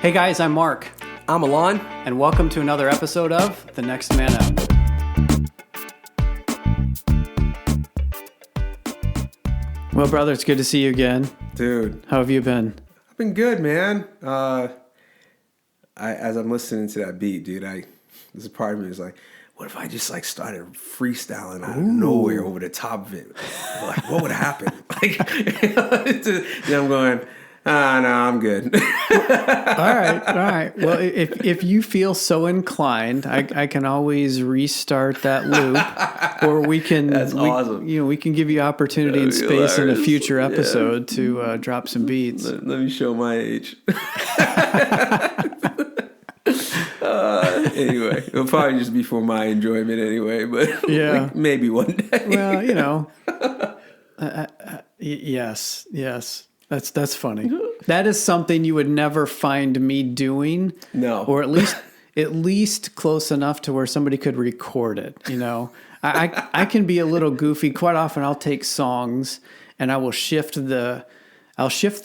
Hey guys, I'm Mark, I'm Alon. and welcome to another episode of The Next Man Up. Well, brother, it's good to see you again. Dude, How have you been? I've been good, man. As I'm listening to that beat, dude, there's a part of me that's like, what if I just started freestyling out of nowhere over the top of it? Like, what would happen? I'm going, no, I'm good. All right. Well, if you feel so inclined, I can always restart that loop, or we can. That's awesome. We can give you opportunity and space in a hilarious. future episode to drop some beats. Let me show my age. Anyway, it'll probably just be for my enjoyment anyway, but Yeah. maybe one day. Well, yes. That's funny. That is something you would never find me doing. No. Or at least close enough to where somebody could record it. I can be a little goofy. Quite often I'll take songs and I will shift the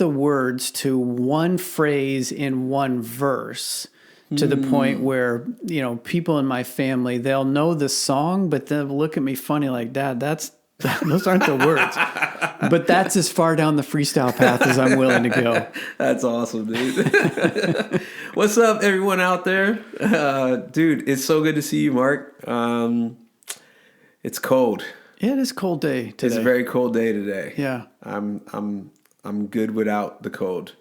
words to one phrase in one verse. To the point where, people in my family, they'll know the song, but they'll look at me funny like, Dad, those aren't the words. But that's as far down the freestyle path as I'm willing to go. That's awesome, dude. What's up, everyone out there? Dude, it's so good to see you, Mark. It's cold. It is a cold day today. It's a very cold day today. Yeah. I'm good without the cold.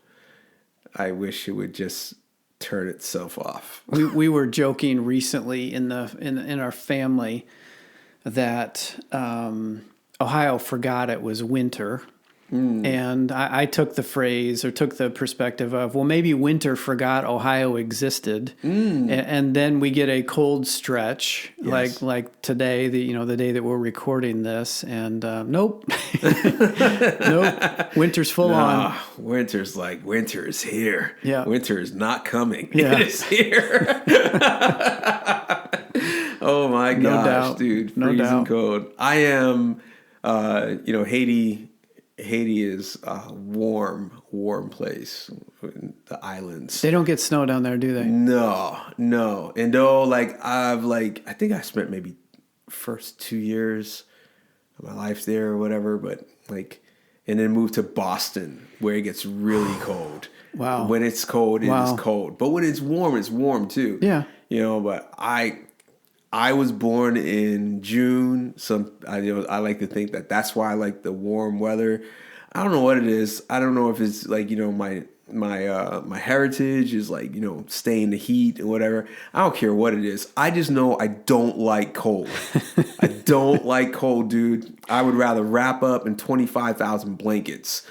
I wish it would just turn itself off. We were joking recently in our family that Ohio forgot it was winter. And I took the phrase or took the perspective of, well, maybe winter forgot Ohio existed. And then we get a cold stretch like today, the day that we're recording this. And nope. Nope. Winter's full on. Winter is here. Yeah. Winter is not coming. Yeah. It is here. Oh my gosh, doubt. dude. No Freezing doubt. cold. I am, Haiti is a warm place. The islands. They don't get snow down there, do they? No. And though, I think I spent maybe first 2 years of my life there or whatever, but and then moved to Boston where it gets really cold. Wow. When it's cold, it is cold. But when it's warm too. Yeah. But I was born in June. I like to think that's why I like the warm weather. I don't know what it is. I don't know if it's my heritage is staying the heat or whatever. I don't care what it is. I just know I don't like cold. I don't like cold, dude. I would rather wrap up in 25,000 blankets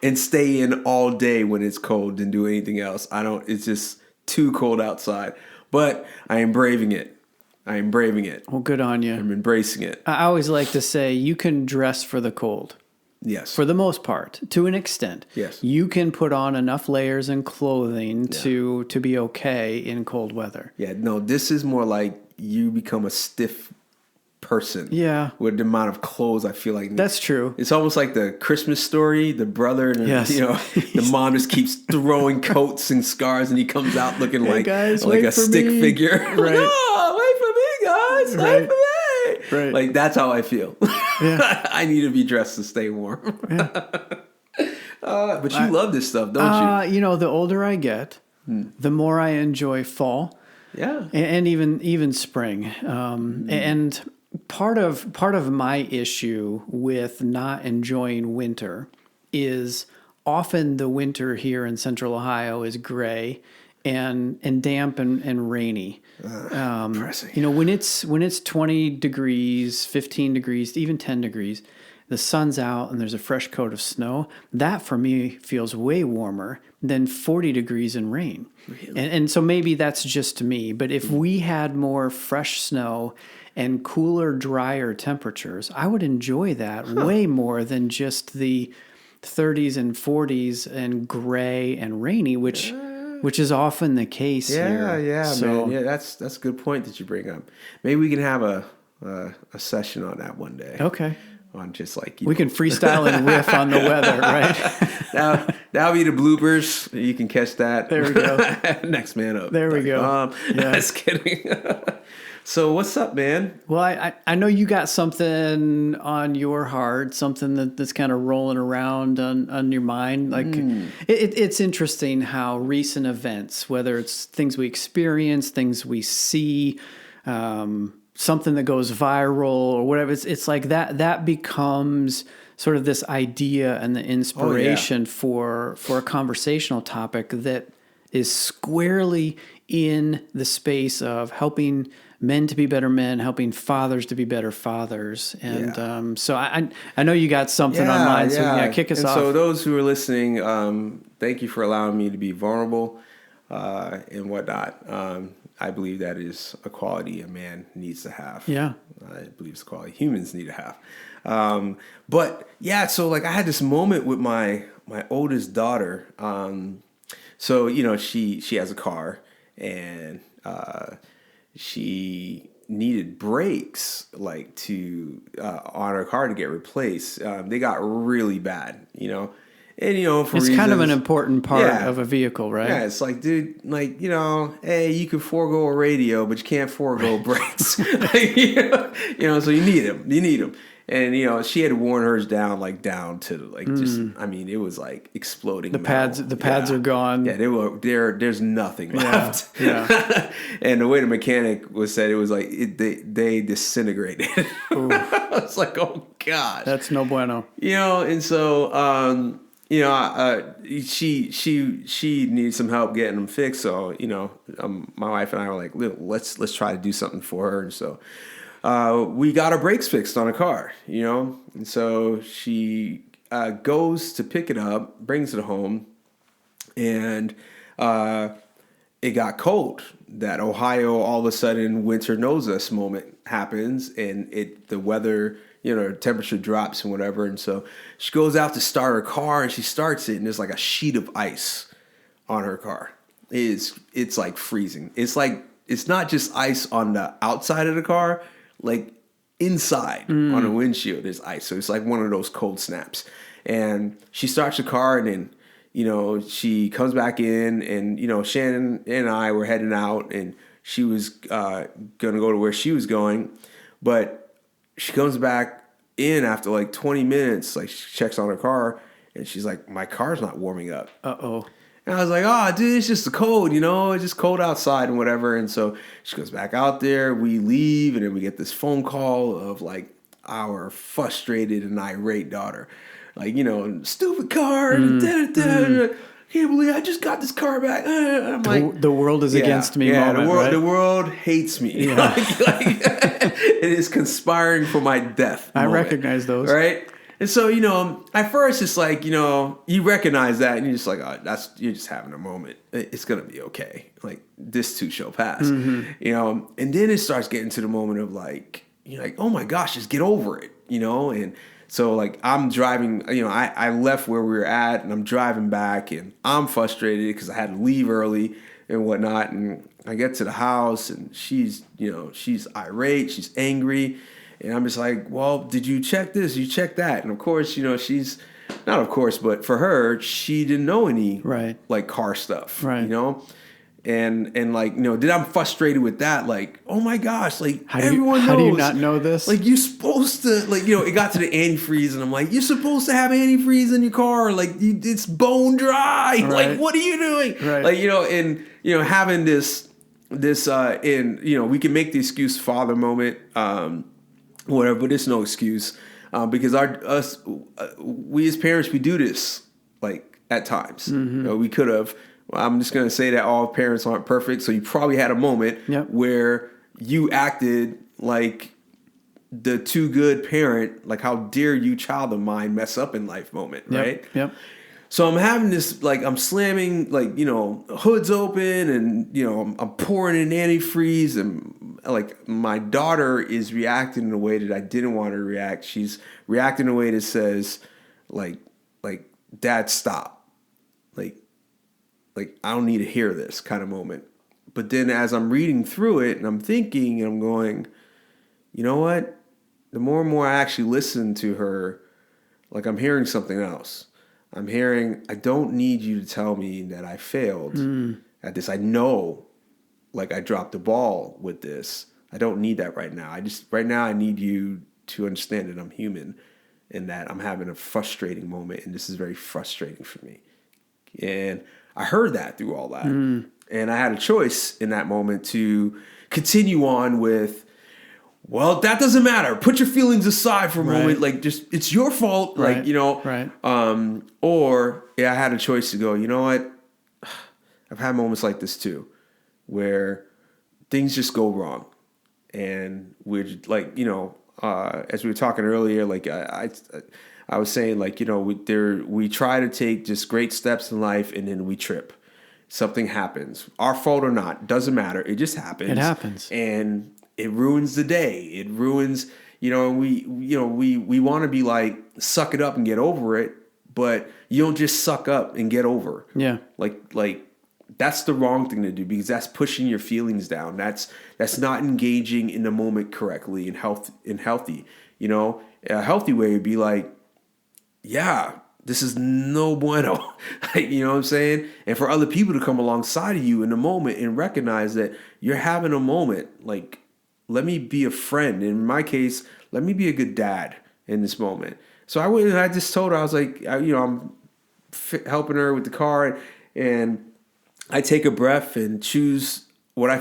and stay in all day when it's cold than do anything else. It's just too cold outside. But I am braving it. Well, good on you. I'm embracing it. I always like to say you can dress for the cold. Yes. For the most part, to an extent. Yes. You can put on enough layers and clothing to be okay in cold weather. Yeah, no, this is more like you become a stiff person. Yeah. With the amount of clothes I feel like. That's true. It's almost like the Christmas Story, the brother and the mom just keeps throwing coats and scarves and he comes out looking like a stick figure. Right. No, wait for me, guys. Right. Wait for me. Right. That's how I feel. Yeah. I need to be dressed to stay warm. Yeah. But you love this stuff, don't you? The older I get, the more I enjoy fall. Yeah. And even spring. And part of my issue with not enjoying winter is often the winter here in Central Ohio is gray and damp and rainy. Depressing. When it's 20 degrees, 15 degrees, even 10 degrees, the sun's out and there's a fresh coat of snow, that for me feels way warmer than 40 degrees in rain. Really? And so maybe that's just me, but if we had more fresh snow and cooler, drier temperatures, I would enjoy that way more than just the 30s and 40s and gray and rainy, which is often the case here. Yeah, man. Yeah, that's a good point that you bring up. Maybe we can have a session on that one day. Okay. on just like, we can freestyle and riff on the weather, right? that'll be the bloopers. You can catch that. There we go. Next man up. There we go. Yeah. Just kidding. So what's up, man? Well, I know you got something on your heart, something that's kind of rolling around on your mind. Like it's interesting how recent events, whether it's things we experience, things we see, something that goes viral or whatever, it's like that becomes sort of this idea and the inspiration for a conversational topic that is squarely in the space of helping men to be better men, helping fathers to be better fathers. And so I know you got something on mind. So kick us off. So those who are listening, thank you for allowing me to be vulnerable and whatnot. I believe that is a quality a man needs to have. Yeah. I believe it's a quality humans need to have. But yeah, so like I had this moment with my oldest daughter. So, you know, she has a car and she needed brakes like to on her car to get replaced. They got really bad, you know. And, you know, for it's reasons, kind of an important part of a vehicle, right? Yeah, it's like, dude, like, you know, hey, you can forego a radio, but you can't forego brakes. Like, you know, so you need them. And, you know, she had worn hers down to like just, I mean, it was like exploding. The pads are gone. Yeah, there's nothing left. Yeah. And the way the mechanic said, it was like they disintegrated. I was like, oh gosh. That's no bueno. You know, and so, you know, she needed some help getting them fixed. So, you know, my wife and I were like, let's try to do something for her. And so, we got her brakes fixed on a car, you know, and so she goes to pick it up, brings it home, and it got cold. That Ohio all of a sudden winter knows us moment happens, and the weather, you know, temperature drops and whatever, and so she goes out to start her car, and she starts it, and there's like a sheet of ice on her car. It's like freezing. It's like it's not just ice on the outside of the car. Like inside on the windshield is ice. So it's like one of those cold snaps. And she starts the car and then, you know, she comes back in and, you know, Shannon and I were heading out and she was going to go to where she was going. But she comes back in after like 20 minutes, like she checks on her car and she's like, my car's not warming up. Uh-oh. And I was like, oh, dude, it's just the cold, you know, it's just cold outside and whatever. And so she goes back out there, we leave, and then we get this phone call of like our frustrated and irate daughter. Like, you know, stupid car, can't believe I just got this car back. I'm like, the world is against me moment, the world hates me. Yeah. like, it is conspiring for my death. I recognize those. Right? And so, you know, at first it's like, you know, you recognize that and you're just like, oh, you're just having a moment. It's going to be okay. Like, this too shall pass. You know, and then it starts getting to the moment of like, you're like, oh my gosh, just get over it, you know? And so like I'm driving, you know, I left where we were at and I'm driving back and I'm frustrated because I had to leave early and whatnot. And I get to the house and she's, you know, she's irate, she's angry. And I'm just like, well, did you check this? You check that? And of course, you know, but for her, she didn't know any like car stuff, you know? And like, you know, then I'm frustrated with that. Like, oh my gosh, like everyone knows. How do you not know this? Like you're supposed to, like, you know, it got to the antifreeze and I'm like, you're supposed to have antifreeze in your car. Like it's bone dry. Right. Like, what are you doing? Right. Like, you know, and, you know, having this, in, you know, we can make the excuse father moment, whatever, but it's no excuse because we as parents, we do this like at times. You know, we could have. I'm just going to say that all parents aren't perfect, so you probably had a moment where you acted like the too good parent, like how dare you, child of mine, mess up in life moment, right? Yep. So I'm having this, like, I'm slamming, like, you know, hoods open and, you know, I'm pouring in antifreeze and, like, my daughter is reacting in a way that I didn't want her to react. She's reacting in a way that says, like, Dad, stop. Like, I don't need to hear this kind of moment. But then as I'm reading through it and I'm thinking and I'm going, you know what? the more and more I actually listen to her, like I'm hearing something else. I'm hearing, I don't need you to tell me that I failed at this. I know, like I dropped the ball with this. I don't need that right now. Right now I need you to understand that I'm human and that I'm having a frustrating moment, and this is very frustrating for me. And I heard that through all that. And I had a choice in that moment to continue on with, well, that doesn't matter. Put your feelings aside for a moment. Like, just, it's your fault. Like, you know. Right. Or I had a choice to go, you know what? I've had moments like this too, where things just go wrong. And we're like, you know, as we were talking earlier, like I was saying, like, you know, we try to take just great steps in life, and then we trip. Something happens, our fault or not, doesn't matter. It just happens. It happens, and it ruins the day. It ruins, you know. We want to be like, suck it up and get over it, but you don't just suck up and get over. Yeah, like. That's the wrong thing to do, because that's pushing your feelings down. That's not engaging in the moment correctly and healthy. You know, a healthy way would be like, yeah, this is no bueno. You know what I'm saying? And for other people to come alongside of you in the moment and recognize that you're having a moment. Like, let me be a friend. In my case, let me be a good dad in this moment. So I went and I just told her, I was like, you know, I'm helping her with the car, and I take a breath and choose what I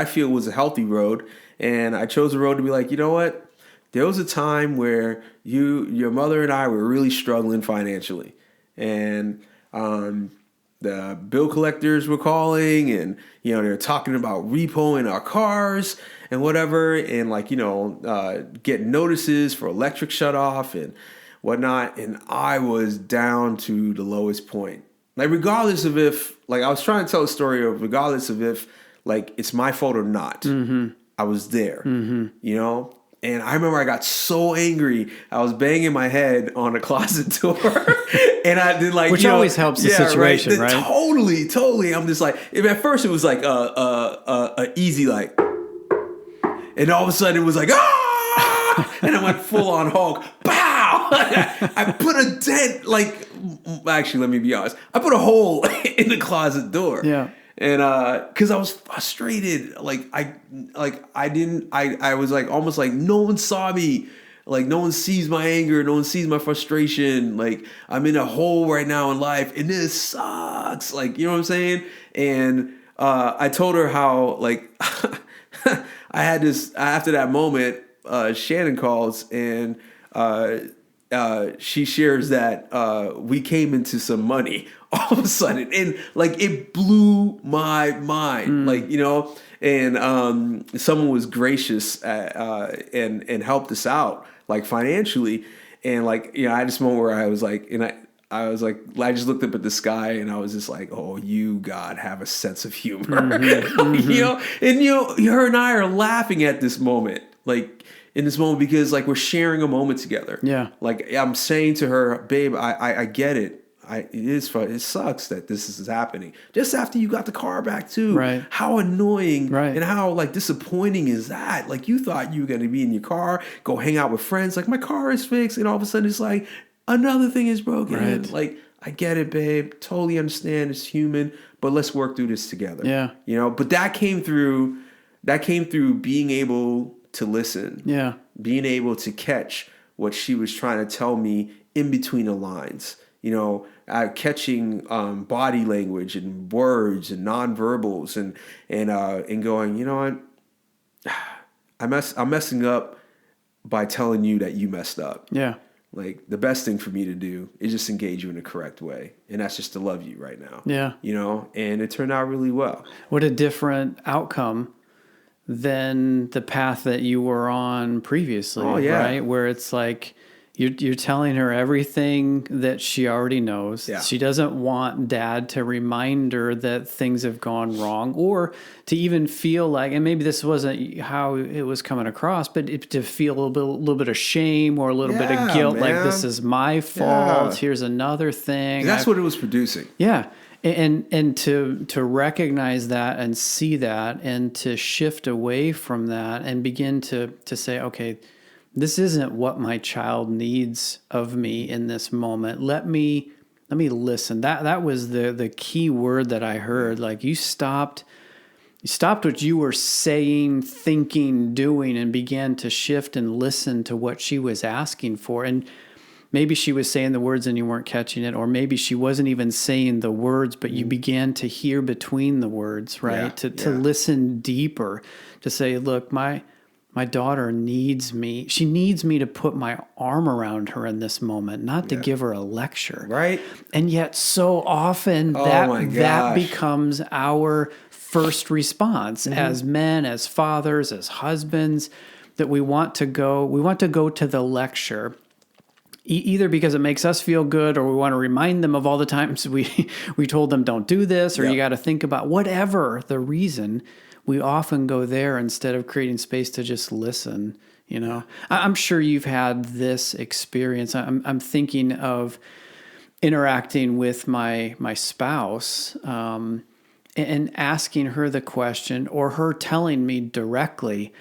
feel was a healthy road. And I chose a road to be like, you know what? There was a time where your mother and I were really struggling financially. And the bill collectors were calling, and, you know, they were talking about repoing our cars and whatever. And, like, you know, getting notices for electric shut off and whatnot. And I was down to the lowest point. Like, regardless of if, like, I was trying to tell a story of regardless of if, like, it's my fault or not, I was there, you know? And I remember I got so angry, I was banging my head on a closet door. And I did, like, which always helps the situation, right? Totally. I'm just like, at first it was like a easy, like, and all of a sudden it was like, ah! And I went full on Hulk. Pow! I put a dent, like, actually, let me be honest. I put a hole in the closet door. Yeah. And because I was frustrated. I was like, almost like no one saw me. Like, no one sees my anger. No one sees my frustration. Like, I'm in a hole right now in life, and this sucks. Like, you know what I'm saying? And I told her how, like, I had this, after that moment, Shannon calls, and she shares that we came into some money all of a sudden, and, like, it blew my mind. Like, you know, and someone was gracious and helped us out, like, financially. And, like, you know, I had this moment where I was like, and I was like, I just looked up at the sky, and I was just like, oh, you, God, have a sense of humor. You know, and, you know, her and I are laughing at this moment, like, in this moment, because, like, we're sharing a moment together. Yeah. Like, I'm saying to her, babe, I get it. It sucks that this is happening just after you got the car back too. Right. How annoying, right. And how, like, disappointing is that? Like, you thought you were going to be in your car, go hang out with friends. Like, my car is fixed, and all of a sudden it's like another thing is broken. Right. Like, I get it, babe. Totally understand. It's human, but let's work through this together. Yeah. You know, but that came through being able to listen. Yeah. Being able to catch what she was trying to tell me in between the lines. You know, catching body language and words and nonverbals and going, you know what, I'm messing up by telling you that you messed up. Yeah. Like, the best thing for me to do is just engage you in the correct way, and that's just to love you right now. Yeah. You know, and it turned out really well. What a different outcome than the path that you were on previously. Oh, yeah. Right? Where it's like, you're telling her everything that she already knows. Yeah. She doesn't want dad to remind her that things have gone wrong, or to even feel like, and maybe this wasn't how it was coming across, but to feel a little bit of shame or a little bit of guilt, man. Like, this is my fault. Yeah. Here's another thing. That's what it was producing. Yeah. And to recognize that and see that and to shift away from that and begin to say, okay, this isn't what my child needs of me in this moment. Let me listen. That was the key word that I heard. Like you stopped what you were saying, thinking, doing, and began to shift and listen to what she was asking for. And maybe she was saying the words and you weren't catching it, or maybe she wasn't even saying the words, but you began to hear between the words, right? To listen deeper, to say, look, my daughter needs me. She needs me to put my arm around her in this moment, not to give her a lecture. Right. And yet so often that becomes our first response as men, as fathers, as husbands, that we want to go to the lecture, either because it makes us feel good, or we want to remind them of all the times we told them don't do this, or you got to think about whatever the reason. We often go there instead of creating space to just listen. You know, I'm sure you've had this experience. I'm thinking of interacting with my spouse and asking her the question, or her telling me directly,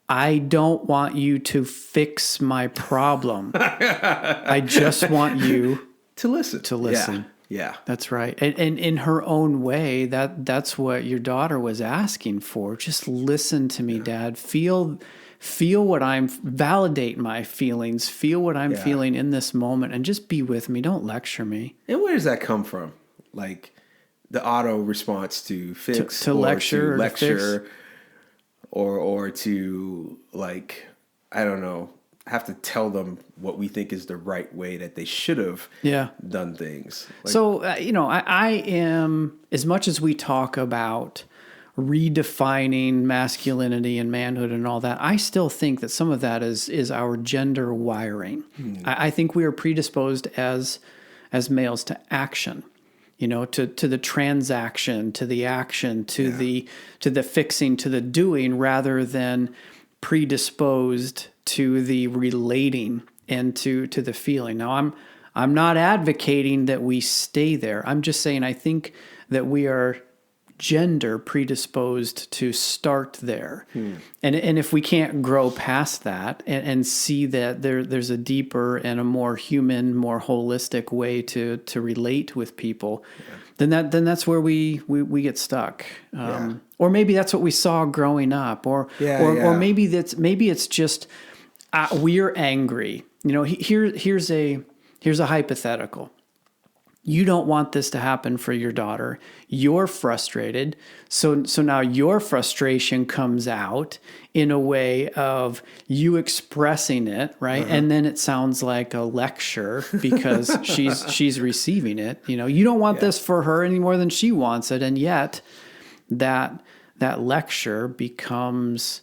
I don't want you to fix my problem. I just want you to listen. Yeah. That's right. And in her own way, that's what your daughter was asking for. Just listen to me, Dad. Feel validate my feelings. Feel what I'm feeling in this moment, and just be with me. Don't lecture me. And where does that come from? Like the auto response to fix, to lecture, or to, like, I don't know, have to tell them what we think is the right way that they should have done things. Like, so, I am, as much as we talk about redefining masculinity and manhood and all that, I still think that some of that is our gender wiring. I think we are predisposed as males to action, to the transaction, to the action, to the fixing, to the doing, rather than predisposed to the relating and to the feeling. Now, I'm not advocating that we stay there. I'm just saying I think that we are gender predisposed to start there. And if we can't grow past that and see that there's a deeper and a more human, more holistic way to relate with people, then that's where we get stuck. Or maybe that's what we saw growing up, or maybe it's just we're angry. Here's a hypothetical. You don't want this to happen for your daughter. You're frustrated. So now your frustration comes out in a way of you expressing it, right? And then it sounds like a lecture because she's receiving it. You don't want this for her any more than she wants it. And yet that lecture becomes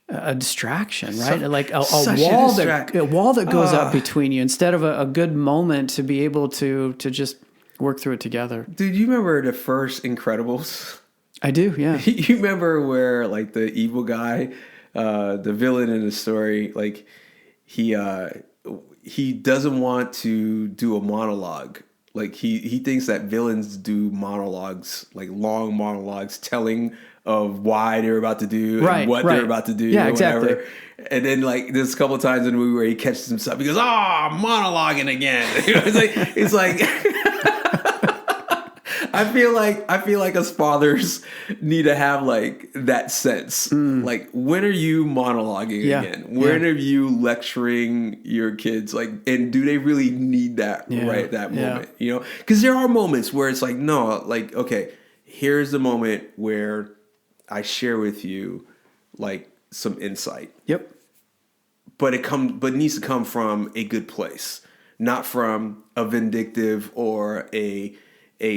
a distraction, right? Like a wall that goes up between you, instead of a good moment to be able to just work through it together. Dude, you remember the first Incredibles? I do, yeah. You remember where, like, the evil guy, the villain in the story, like, he doesn't want to do a monologue. Like, he thinks that villains do monologues, like long monologues, telling of why they're about to do and what they're about to do. Yeah, or exactly. Whatever. And then, like, there's a couple of times in the movie where he catches himself. He goes, monologuing again. It's like I feel like us fathers need to have, like, that sense. Like, when are you monologuing again? When are you lecturing your kids? Like, and do they really need that right at that moment? Because there are moments where it's like, no, like, okay, here's the moment where I share with you, like, some insight. Yep. But it needs to come from a good place, not from a vindictive or a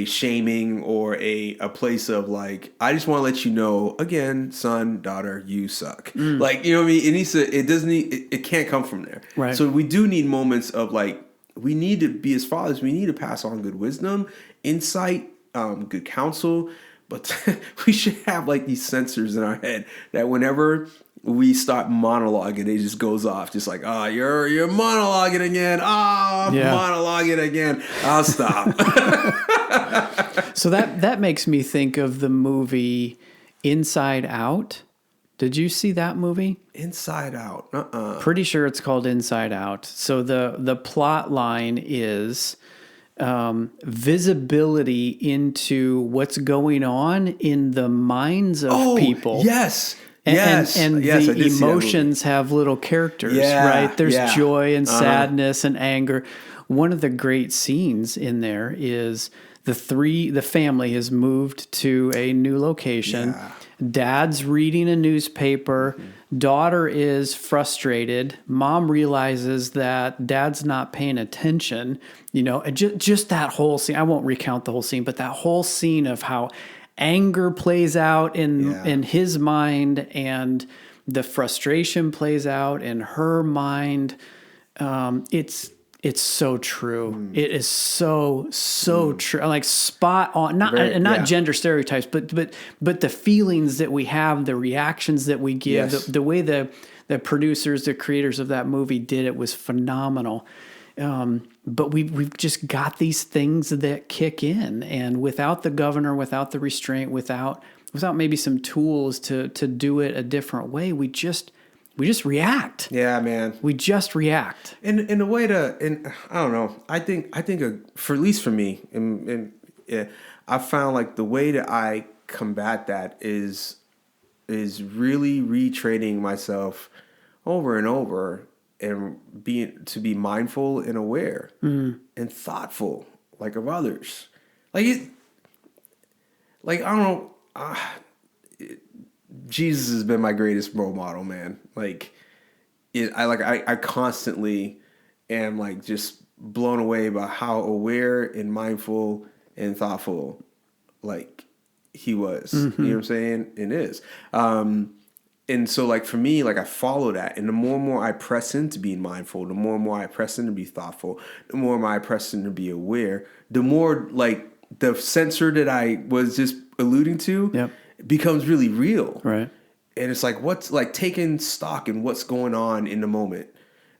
shaming or a place of, like, I just want to let you know, again, son, daughter, you suck. Like, you know what I mean? It can't come from there. Right. So we do need moments of, like, we need to be, as fathers, we need to pass on good wisdom, insight, good counsel. But we should have, like, these sensors in our head that whenever we start monologuing, it just goes off. Just like, you're monologuing again. Monologuing again. I'll stop. So that makes me think of the movie Inside Out. Did you see that movie? Inside Out. Pretty sure it's called Inside Out. So the plot line is visibility into what's going on in the minds of people. Yes. And, Yes. and Yes, I the did see that movie. emotions have little characters, Yeah, right? There's yeah. joy and sadness and anger. One of the great scenes in there is the family has moved to a new location. Yeah. Dad's reading a newspaper. Daughter is frustrated. Mom realizes that dad's not paying attention. Just that whole scene. I won't recount the whole scene, but that whole scene of how anger plays out in his mind and the frustration plays out in her mind. It's so true. It is so true. Like spot on. Not gender stereotypes, but the feelings that we have, the reactions that we give, Yes. the way the producers, the creators of that movie did it was phenomenal. But we've just got these things that kick in, and without the governor, without the restraint, without maybe some tools to do it a different way, we just react. Yeah, man. We just react. In a way I don't know. I think for at least for me, I found like the way that I combat that is really retraining myself over and over and to be mindful and aware and thoughtful, like of others. I don't know. Jesus has been my greatest role model, man. I constantly am like just blown away by how aware and mindful and thoughtful like he was. You know what I'm saying? And is. And so like for me, like I follow that. And the more and more I press into being mindful, the more and more I press into be thoughtful, the more and more I press into be aware, the more like the sensor that I was just alluding to becomes really real. Right. And it's like, what's like taking stock in what's going on in the moment,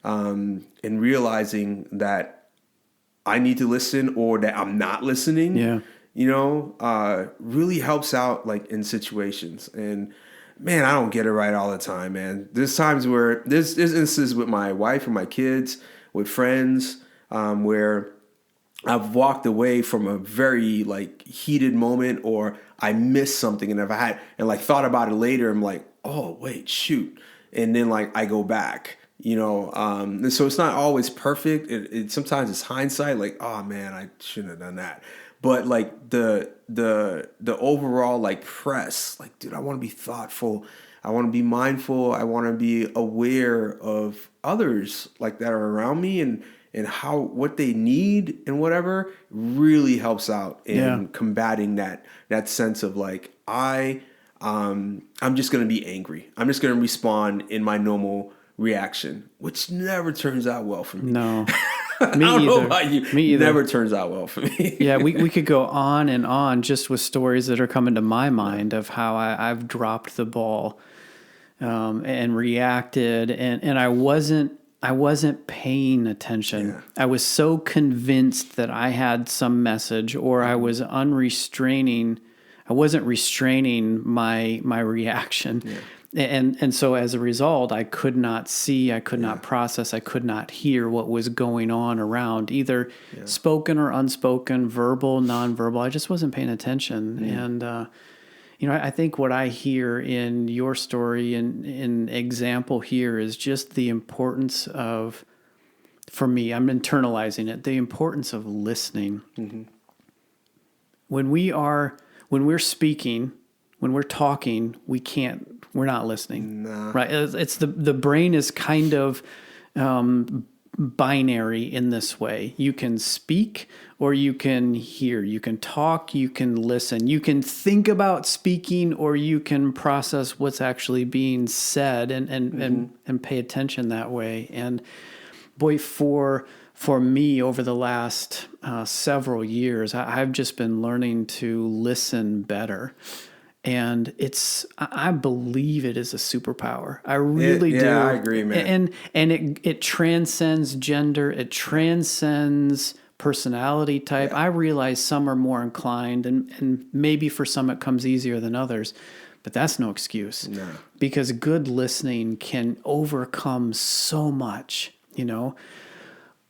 and realizing that I need to listen or that I'm not listening, really helps out like in situations. And man, I don't get it right all the time, man. There's times where there's instances with my wife and my kids, with friends, where I've walked away from a very like heated moment, or I missed something, and if I had and like thought about it later, I'm like, oh wait, shoot, and then like I go back, and so it's not always perfect. It sometimes it's hindsight, like, oh man, I shouldn't have done that. But like the overall like press, like, dude, I want to be thoughtful, I want to be mindful, I want to be aware of others like that are around me, and what they need and whatever really helps out in combating that sense of like, I'm just going to be angry. I'm just going to respond in my normal reaction, which never turns out well for me. No, me I don't either. know about you. Me either. Never turns out well for me. Yeah, we could go on and on just with stories that are coming to my mind of how I've dropped the ball and reacted, and I wasn't paying attention. Yeah. I was so convinced that I had some message, or I was unrestraining. I wasn't restraining my reaction. Yeah. And so as a result, I could not see, I could not process, I could not hear what was going on around, either spoken or unspoken, verbal, nonverbal. I just wasn't paying attention. And, I think what I hear in your story and in example here is just the importance of, for me, I'm internalizing it, the importance of listening. Mm-hmm. When we're speaking, when we're talking, we're not listening, right? It's the brain is kind of binary in this way. You can speak or you can hear, you can talk, you can listen, you can think about speaking, or you can process what's actually being said and pay attention that way. And boy, for me over the last several years, I've just been learning to listen better. And I believe it is a superpower. I really do. Yeah, I agree, man. And it transcends gender. It transcends personality type. Yeah. I realize some are more inclined, and maybe for some it comes easier than others. But that's no excuse. No. Because good listening can overcome so much,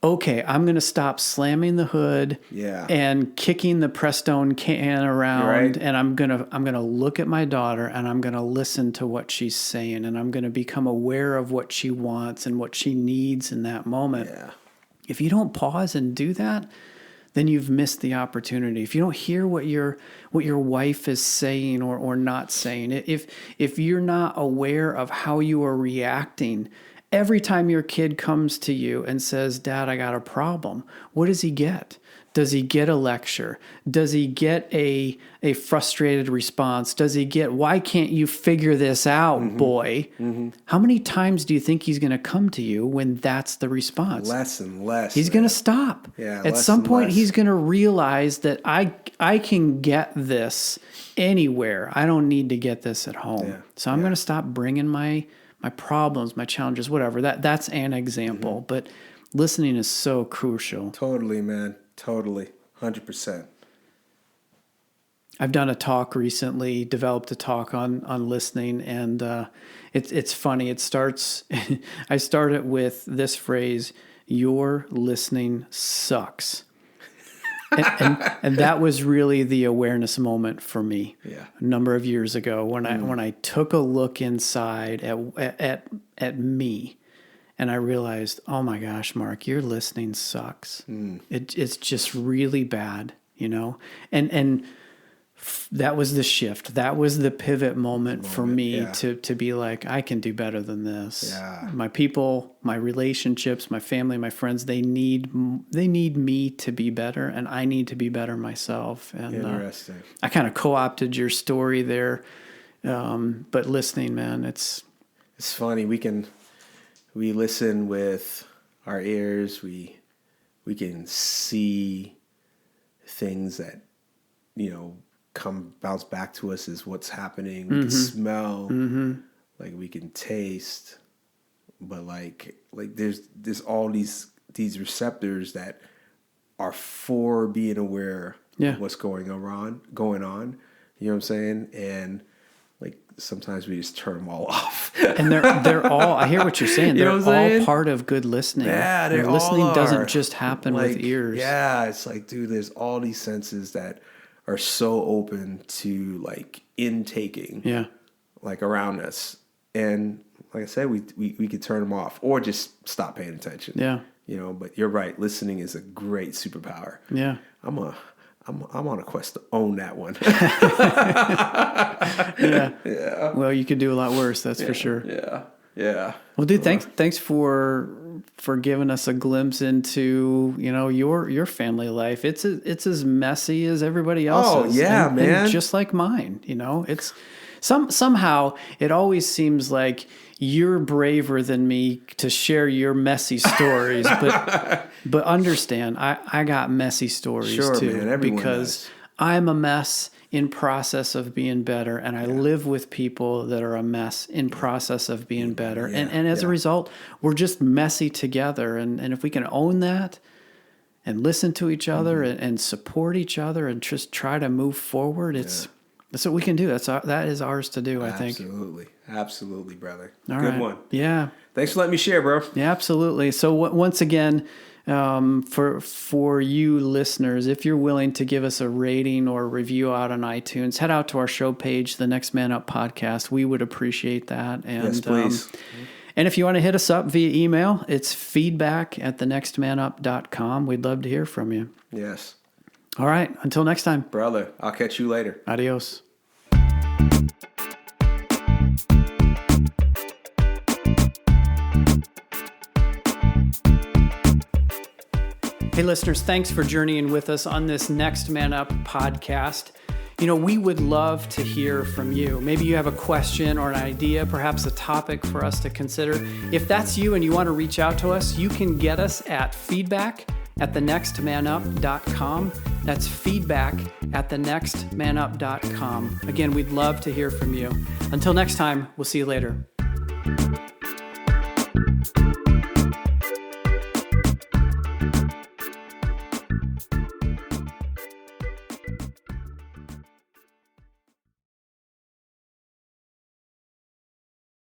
Okay, I'm going to stop slamming the hood and kicking the Prestone can around, and I'm going to look at my daughter and I'm going to listen to what she's saying, and I'm going to become aware of what she wants and what she needs in that moment. Yeah. If you don't pause and do that, then you've missed the opportunity. If you don't hear what your wife is saying or not saying, if you're not aware of how you are reacting, every time your kid comes to you and says, "Dad, I got a problem," what does he get? Does he get a lecture? Does he get a frustrated response? Does he get, "Why can't you figure this out, boy?" How many times do you think he's going to come to you when that's the response? Less and less. He's going to stop. Yeah, At some point, he's going to realize that I can get this anywhere. I don't need to get this at home. Yeah. So I'm going to stop bringing my problems, my challenges, whatever. That's an example. But listening is so crucial. Totally, man. Totally. 100%. I've done a talk recently, developed a talk on listening, and it's funny. It starts, I start it with this phrase, "Your listening sucks." And that was really the awareness moment for me. Yeah. A number of years ago when I took a look inside at me, and I realized, oh my gosh, Mark, your listening sucks. It's just really bad, and that was the shift. That was the pivot moment for me to be like, I can do better than this. Yeah. My people, my relationships, my family, my friends, they need me to be better, and I need to be better myself. And Interesting. I kind of co-opted your story there. But listening, man, it's funny. We listen with our ears. We can see things that, bounce back to us as what's happening. We can smell, like we can taste, but like there's all these receptors that are for being aware of what's going on. You know what I'm saying? And like sometimes we just turn them all off. And they're all, I hear what you're saying. They're all part of good listening. Yeah, they're all listening doesn't just happen with ears. Yeah, it's like, dude, there's all these senses that are so open to like intaking, like around us, and like I said, we could turn them off or just stop paying attention. Yeah, but you're right. Listening is a great superpower. Yeah, I'm on a quest to own that one. Yeah. Well, you could do a lot worse. That's for sure. Yeah. Well, dude, thanks for giving us a glimpse into your family life. It's as messy as everybody else's. Oh yeah, man. And just like mine. It's somehow it always seems like you're braver than me to share your messy stories, but understand, I got messy stories too, man, everyone because does. I'm a mess in process of being better, and I live with people that are a mess in process of being better, and as a result, we're just messy together, and if we can own that and listen to each other and support each other and just try to move forward, that's what we can do. That is ours to do, I think. Absolutely, brother. All Good right. one. Yeah. Thanks for letting me share, bro. Yeah, absolutely. So once again, for you listeners, if you're willing to give us a rating or a review out on iTunes, head out to our show page, the Next Man Up podcast. We would appreciate that. And, yes, please. And if you want to hit us up via email, it's feedback@thenextmanup.com. We'd love to hear from you. Yes. All right. Until next time. Brother, I'll catch you later. Adios. Hey, listeners, thanks for journeying with us on this Next Man Up podcast. We would love to hear from you. Maybe you have a question or an idea, perhaps a topic for us to consider. If that's you and you want to reach out to us, you can get us at feedback@thenextmanup.com. That's feedback@thenextmanup.com. Again, we'd love to hear from you. Until next time, we'll see you later.